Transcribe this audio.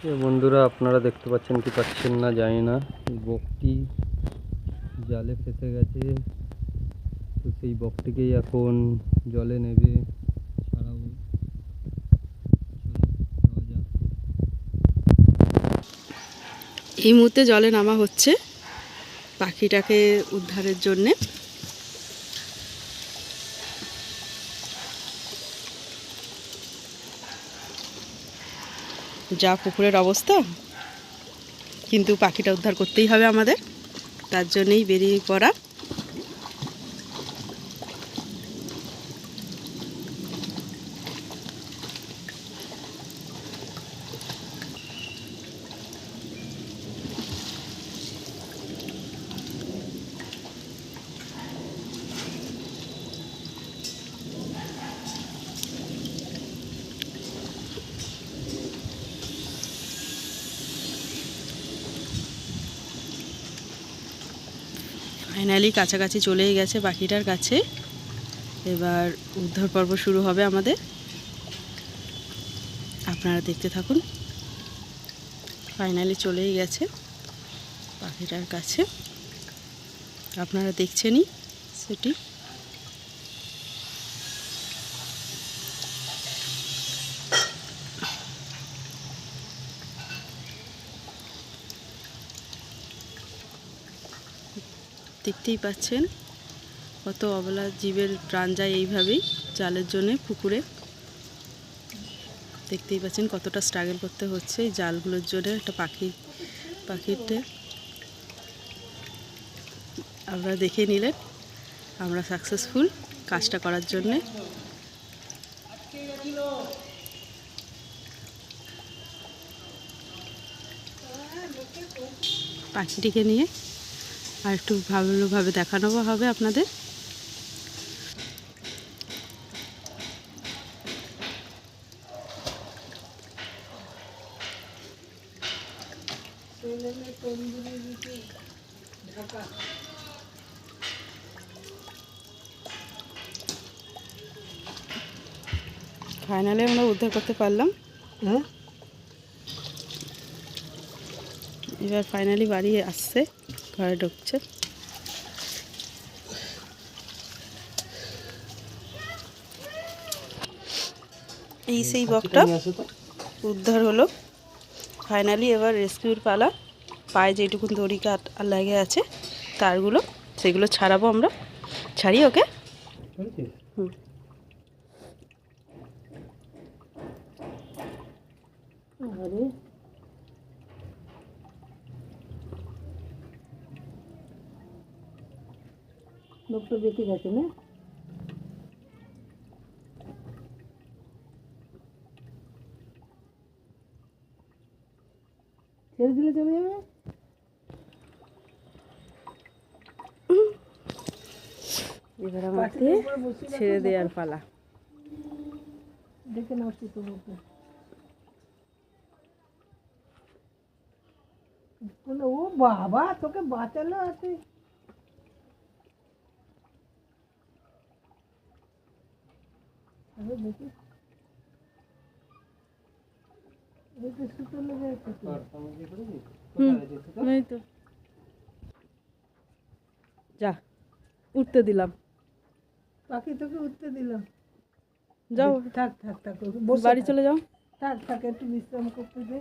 বন্ধুরা, আপনারা দেখতে পাচ্ছেন কি পাচ্ছেন না জানি না, বকটি জালে ফেসে গেছে। তো সেই বকটিকেই এখন জলে নেবে, ছাড়াবো। চলো যাওয়া যাক। এই মুহূর্তে জলে নামা হচ্ছে পাখিটাকে উদ্ধারের জন্যে। যা পুকুরের অবস্থা, কিন্তু পাখিটা উদ্ধার করতেই হবে আমাদের, তার জন্যই বেরিয়ে পড়া। ফাইনালি কাছাকাছি চলেই গেছে পাখিটার কাছে। এবার উদ্ধার পর্ব শুরু হবে আমাদের, আপনারা দেখতে থাকুন। ফাইনালি চলেই গেছে পাখিটার কাছে, আপনারা দেখছেনই সেটি। দেখতেই পাচ্ছেন কত অবলা জীবের প্রাণ যায় এইভাবেই জালের জন্যে পুকুরে। দেখতেই পাচ্ছেন কতটা স্ট্রাগল করতে হচ্ছে এই জালগুলোর জন্য। একটা পাখিতে আপনারা দেখে নিলেন আমরা সাকসেসফুল কাজটা করার জন্যে। পাখিটিকে নিয়ে আর একটু ভালোভাবে দেখানো হবে আপনাদের। ফাইনালি আমরা উদ্ধার করতে পারলাম। এবার ফাইনালি বাড়ি আসছে, ঘরে ঢুকছে। এই সেই বকটা উদ্ধার হলো ফাইনালি। এবার রেস্কিউর পালা। পায়ে যেটুকুন দড়ি কাট আর লেগে আছে তারগুলো, সেগুলো ছাড়াবো আমরা। ছাড়ি ওকে। আরে লোকটা বেঁচে গেছে না? ছেড়ে দিলে চলে যাবে। এবার আমাকে ছেড়ে দেওয়ার পালা। দেখে নাও তোমাকে। ও বাবা, তোকে বাঁচালো আছে। দেখি যা উঠতে দিলাম, পাখি তোকে উঠতে দিলাম। যাও, থাক থাক থাক, বাড়ি চলে যাও। থাক থাক, একটু বিশ্রাম করতে দে।